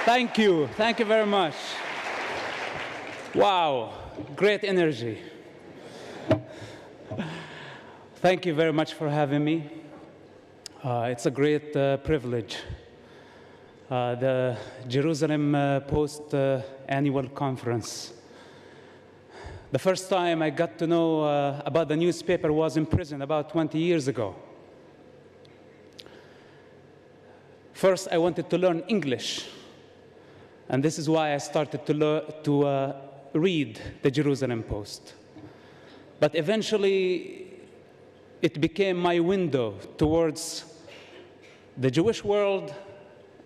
Thank you. Thank you very much. Wow, great energy. Thank you very much for having me. It's a great privilege. The Jerusalem Post annual conference. The first time I got to know about the newspaper was in prison about 20 years ago. First, I wanted to learn English, and this is why I started to read the Jerusalem Post. But eventually, it became my window towards the Jewish world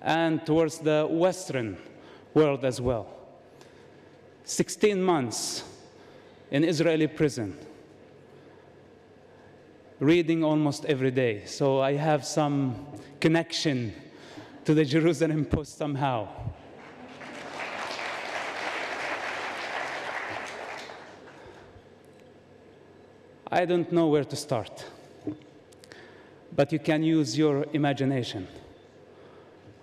and towards the Western world as well. 16 months in Israeli prison, reading almost every day. So I have some connection to the Jerusalem Post somehow. I don't know where to start, but you can use your imagination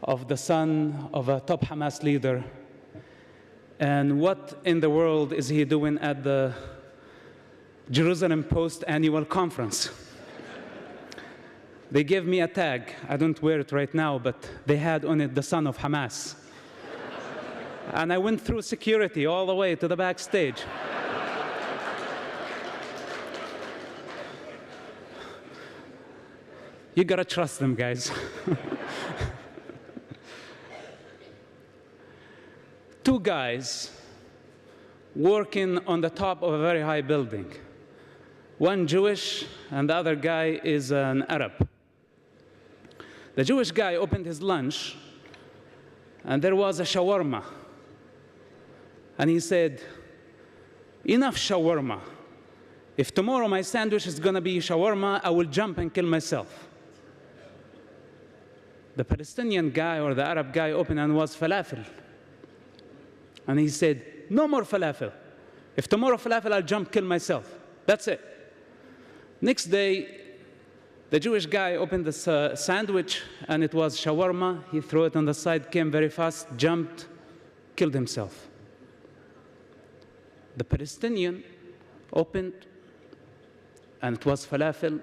of the son of a top Hamas leader, and what in the world is he doing at the Jerusalem Post annual conference? They gave me a tag. I don't wear it right now, but they had on it the son of Hamas. And I went through security all the way to the backstage. You gotta trust them, guys. Two guys working on the top of a very high building. One Jewish, and the other guy is an Arab. The Jewish guy opened his lunch, and there was a shawarma. And he said, "Enough shawarma. If tomorrow my sandwich is gonna be shawarma, I will jump and kill myself." The Palestinian guy or the Arab guy opened and was falafel. And he said, "No more falafel. If tomorrow falafel, I'll jump, kill myself. That's it." Next day, the Jewish guy opened this sandwich, and it was shawarma. He threw it on the side, came very fast, jumped, killed himself. The Palestinian opened, and it was falafel,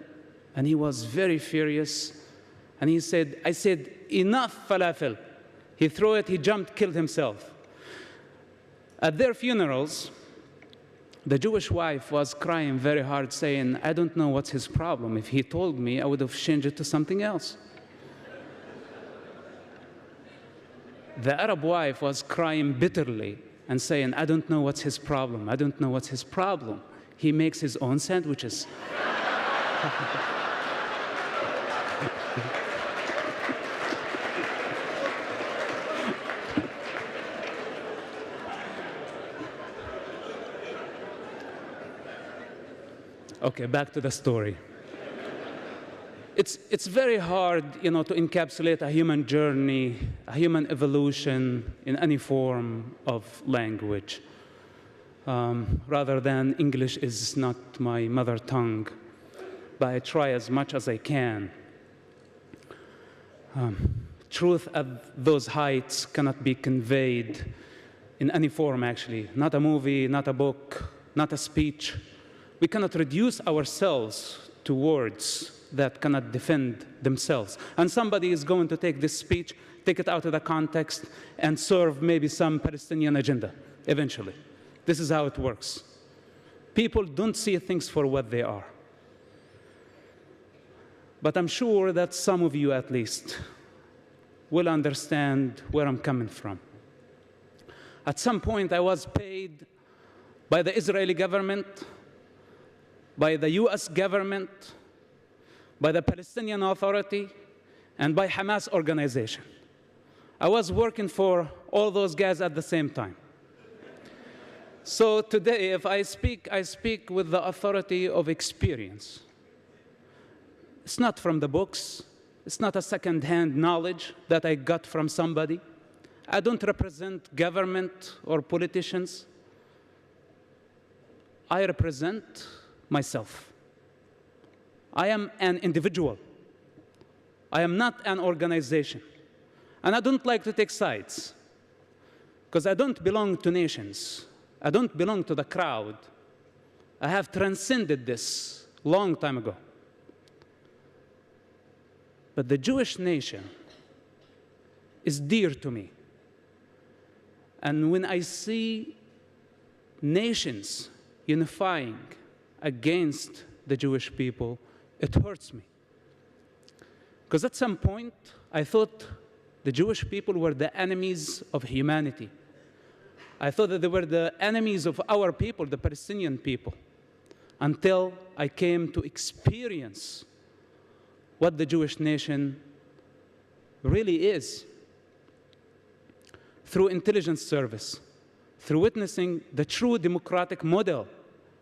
and he was very furious. And he said, "I said, enough falafel." He threw it, he jumped, killed himself. At their funerals, the Jewish wife was crying very hard, saying, "I don't know what's his problem. If he told me, I would have changed it to something else." The Arab wife was crying bitterly and saying, "I don't know what's his problem. I don't know what's his problem. He makes his own sandwiches." Okay, back to the story. It's very hard, to encapsulate a human journey, a human evolution in any form of language. Rather than English is not my mother tongue, but I try as much as I can. Truth at those heights cannot be conveyed in any form, actually. Not a movie, not a book, not a speech. We cannot reduce ourselves to words that cannot defend themselves. And somebody is going to take this speech, take it out of the context, and serve maybe some Palestinian agenda, eventually. This is how it works. People don't see things for what they are. But I'm sure that some of you, at least, will understand where I'm coming from. At some point, I was paid by the Israeli government, by the US government, by the Palestinian Authority, and by Hamas organization. I was working for all those guys at the same time. So today, if I speak with the authority of experience. It's not from the books. It's not a second-hand knowledge that I got from somebody. I don't represent government or politicians. I represent myself. I am an individual. I am not an organization. And I don't like to take sides. because I don't belong to nations. I don't belong to the crowd. I have transcended this long time ago. But the Jewish nation is dear to me. And when I see nations unifying against the Jewish people, it hurts me. Because at some point, I thought the Jewish people were the enemies of humanity. I thought that they were the enemies of our people, the Palestinian people, until I came to experience what the Jewish nation really is. Through intelligence service, through witnessing the true democratic model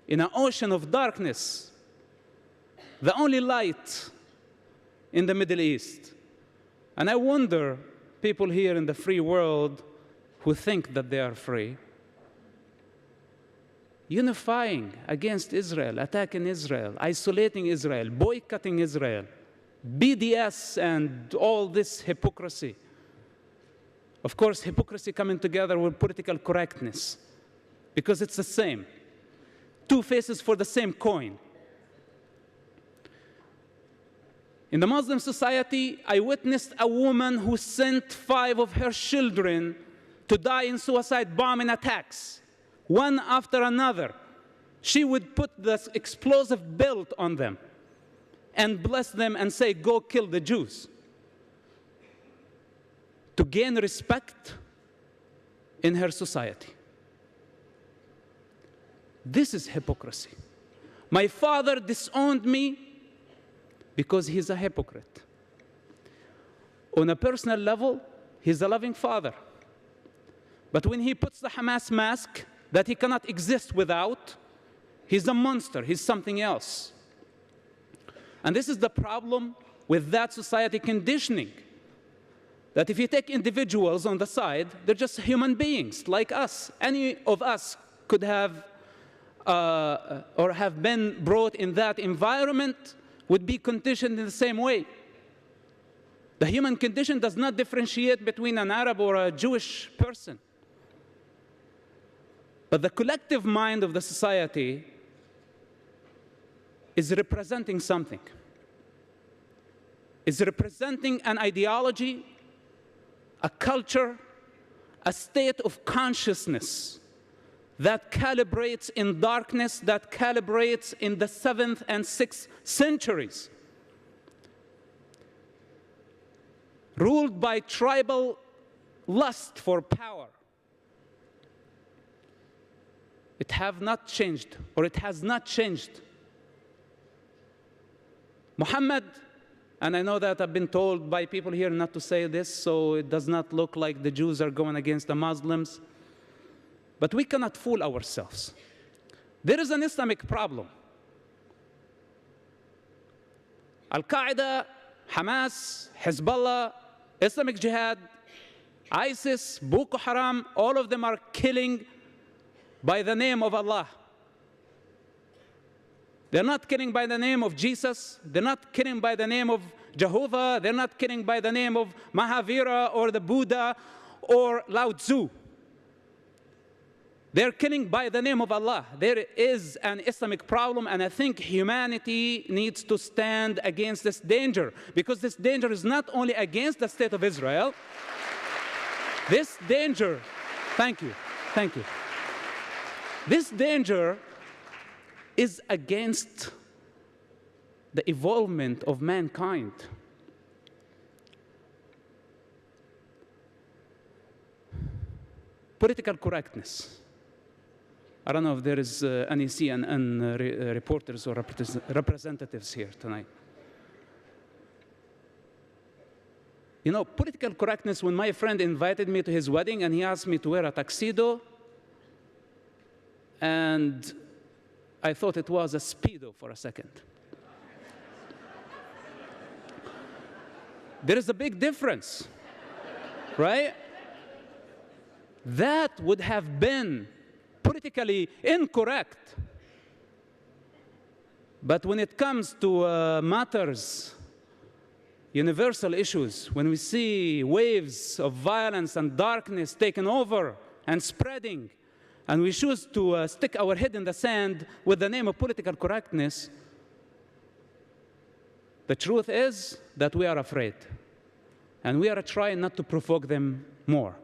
in an ocean of darkness, the only light in the Middle East. And I wonder, people here in the free world who think that they are free, unifying against Israel, attacking Israel, isolating Israel, boycotting Israel, BDS and all this hypocrisy. Of course, hypocrisy coming together with political correctness, because it's the same. Two faces for the same coin. In the Muslim society, I witnessed a woman who sent 5 of her children to die in suicide bombing attacks, one after another. She would put the explosive belt on them and bless them and say, "Go kill the Jews," to gain respect in her society. This is hypocrisy. My father disowned me because he's a hypocrite. On a personal level, he's a loving father. But when he puts the Hamas mask that he cannot exist without, he's a monster, he's something else. And this is the problem with that society conditioning. That if you take individuals on the side, they're just human beings like us. Any of us could have or have been brought in that environment, would be conditioned in the same way. The human condition does not differentiate between an Arab or a Jewish person. But the collective mind of the society is representing something. It's representing an ideology, a culture, a state of consciousness that calibrates in darkness, that calibrates in the 7th and 6th centuries, ruled by tribal lust for power. It have not changed, or it has not changed. Muhammad, and I know that I've been told by people here not to say this, so it does not look like the Jews are going against the Muslims. But we cannot fool ourselves. There is an Islamic problem. Al-Qaeda, Hamas, Hezbollah, Islamic Jihad, ISIS, Boko Haram, all of them are killing by the name of Allah. They're not killing by the name of Jesus. They're not killing by the name of Jehovah. They're not killing by the name of Mahavira or the Buddha or Lao Tzu. They're killing by the name of Allah. There is an Islamic problem, and I think humanity needs to stand against this danger, because this danger is not only against the state of Israel. This danger, thank you. This danger is against the evolvement of mankind. Political correctness. I don't know if there is any CNN reporters or representatives here tonight. You know, political correctness, when my friend invited me to his wedding and he asked me to wear a tuxedo, and I thought it was a Speedo for a second. There is a big difference, right? That would have been politically incorrect. But when it comes to matters, universal issues, when we see waves of violence and darkness taking over and spreading, and we choose to stick our head in the sand with the name of political correctness, the truth is that we are afraid. And we are trying not to provoke them more.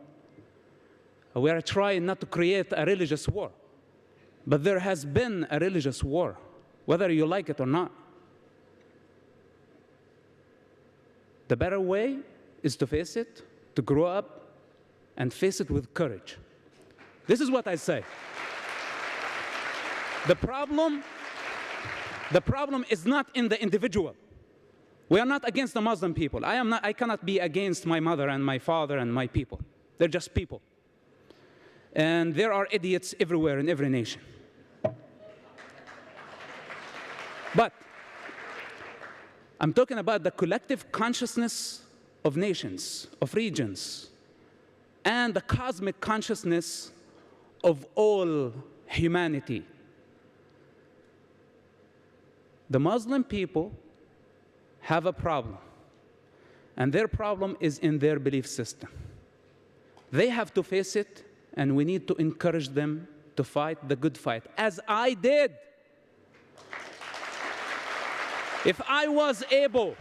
We are trying not to create a religious war. But there has been a religious war, whether you like it or not. The better way is to face it, to grow up, and face it with courage. This is what I say. The problem is not in the individual. We are not against the Muslim people. I cannot be against my mother and my father and my people. They're just people. And there are idiots everywhere in every nation. But I'm talking about the collective consciousness of nations, of regions, and the cosmic consciousness of all humanity. The Muslim people have a problem, and their problem is in their belief system. They have to face it, and we need to encourage them to fight the good fight, as I did. If I was able,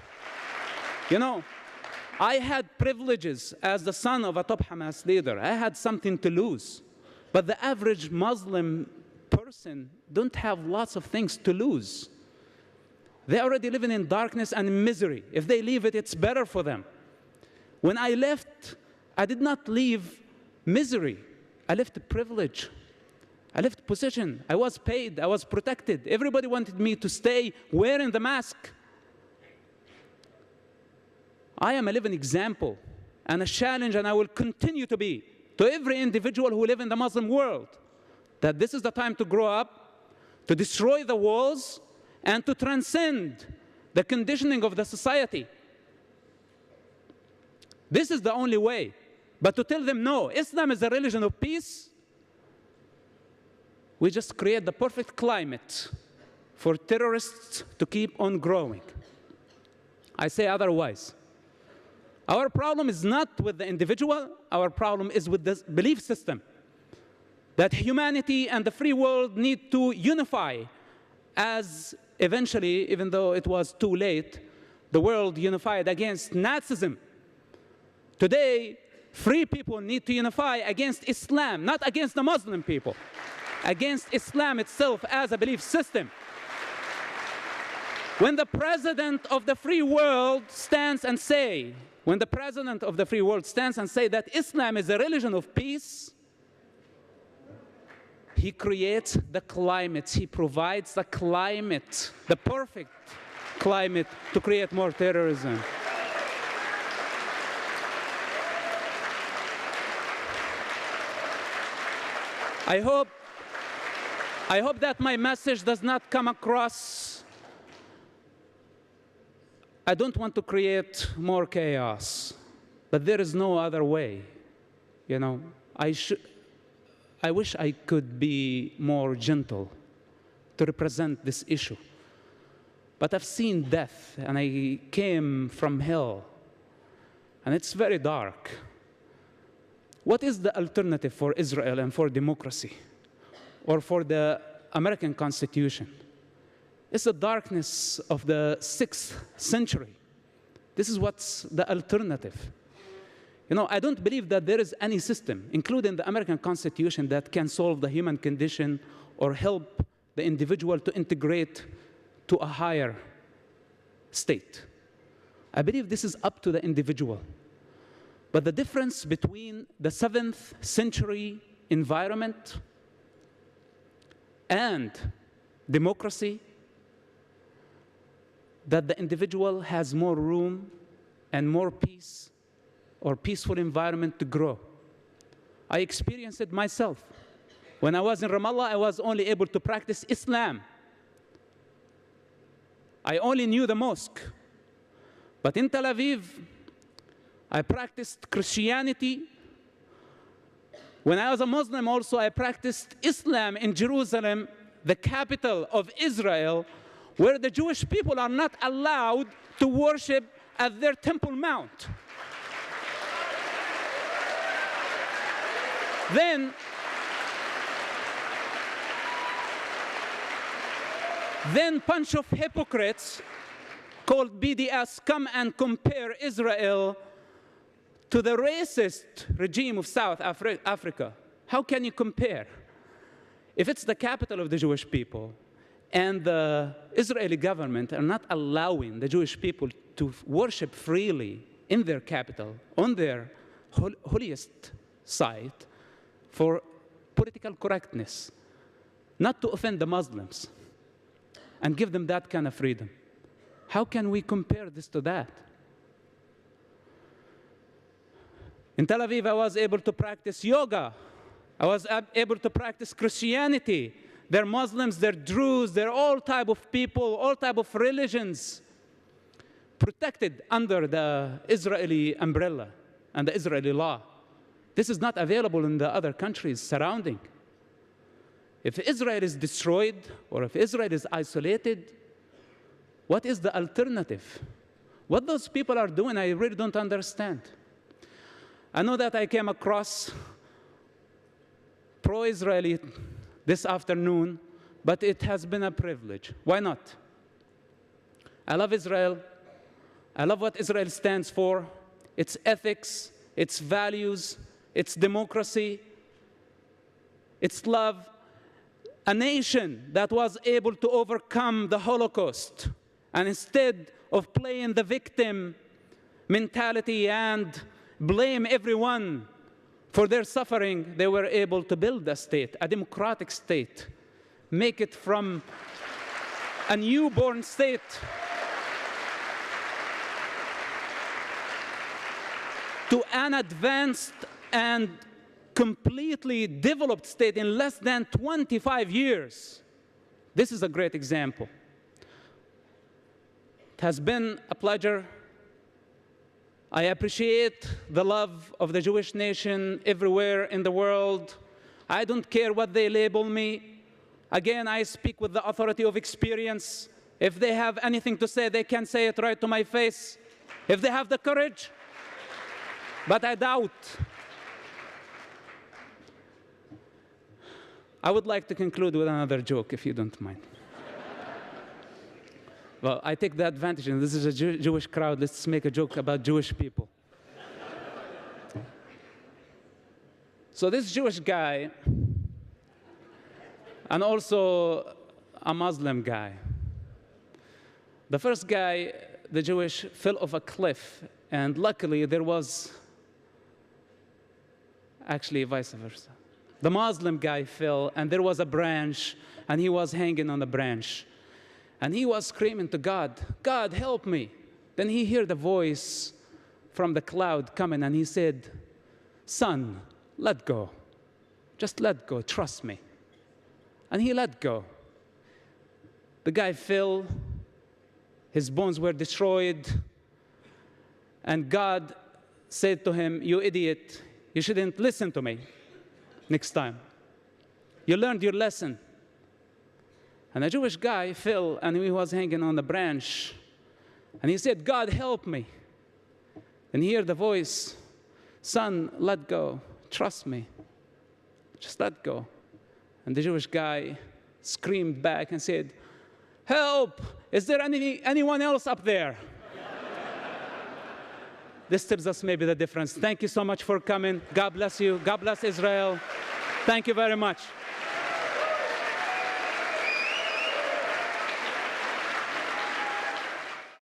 I had privileges as the son of a top Hamas leader. I had something to lose. But the average Muslim person don't have lots of things to lose. They're already living in darkness and misery. If they leave it, it's better for them. When I left, I did not leave misery. I left privilege. I left position. I was paid. I was protected. Everybody wanted me to stay wearing the mask. I am a living example and a challenge, and I will continue to be, to every individual who lives in the Muslim world, that this is the time to grow up, to destroy the walls, and to transcend the conditioning of the society. This is the only way. But to tell them, no, Islam is a religion of peace, we just create the perfect climate for terrorists to keep on growing. I say otherwise. Our problem is not with the individual, our problem is with the belief system. That humanity and the free world need to unify, as eventually, even though it was too late, the world unified against Nazism. Today, free people need to unify against Islam, not against the Muslim people, against Islam itself as a belief system. When the president of the free world stands and say, that Islam is a religion of peace, he creates the climate, he provides the climate, the perfect climate to create more terrorism. I hope that my message does not come across. I don't want to create more chaos, but there is no other way. I wish I could be more gentle to represent this issue. But I've seen death, and I came from hell, and it's very dark. What is the alternative for Israel and for democracy, or for the American Constitution? It's the darkness of the 6th century. This is what's the alternative. I don't believe that there is any system, including the American Constitution, that can solve the human condition or help the individual to integrate to a higher state. I believe this is up to the individual. But the difference between the 7th century environment and democracy, that the individual has more room and more peace or peaceful environment to grow. I experienced it myself. When I was in Ramallah, I was only able to practice Islam. I only knew the mosque. But in Tel Aviv, I practiced Christianity. When I was a Muslim also, I practiced Islam in Jerusalem, the capital of Israel, where the Jewish people are not allowed to worship at their Temple Mount. Then bunch of hypocrites called BDS come and compare Israel to the racist regime of South Africa. How can you compare? If it's the capital of the Jewish people and the Israeli government are not allowing the Jewish people to worship freely in their capital, on their holiest site, for political correctness, not to offend the Muslims, and give them that kind of freedom. How can we compare this to that? In Tel Aviv, I was able to practice yoga. I was able to practice Christianity. They're Muslims, they're Druze, they're all type of people, all type of religions, protected under the Israeli umbrella and the Israeli law. This is not available in the other countries surrounding. If Israel is destroyed, or if Israel is isolated, what is the alternative? What those people are doing, I really don't understand. I know that I came across pro-Israeli this afternoon, but it has been a privilege. Why not? I love Israel. I love what Israel stands for, its ethics, its values, its democracy, its love. A nation that was able to overcome the Holocaust, and instead of playing the victim mentality and blame everyone for their suffering, they were able to build a state, a democratic state, make it from a newborn state to an advanced and completely developed state in less than 25 years. This is a great example. It has been a pleasure. I appreciate the love of the Jewish nation everywhere in the world. I don't care what they label me. Again, I speak with the authority of experience. If they have anything to say, they can say it right to my face. If they have the courage, but I doubt. I would like to conclude with another joke, if you don't mind. Well, I take the advantage, and this is a Jewish crowd. Let's make a joke about Jewish people. So this Jewish guy, and also a Muslim guy. The first guy, the Jewish, fell off a cliff, and luckily there was actually vice versa. The Muslim guy fell, and there was a branch, and he was hanging on the branch. And he was screaming to God, God, help me. Then he heard a voice from the cloud coming, and he said, son, let go. Just let go, trust me. And he let go. The guy fell, his bones were destroyed, and God said to him, you idiot, you shouldn't listen to me next time. You learned your lesson. And a Jewish guy fell, and he was hanging on the branch. And he said, God, help me. And he heard the voice, son, let go. Trust me. Just let go. And the Jewish guy screamed back and said, help! Is there anyone else up there? This tells us maybe the difference. Thank you so much for coming. God bless you. God bless Israel. Thank you very much.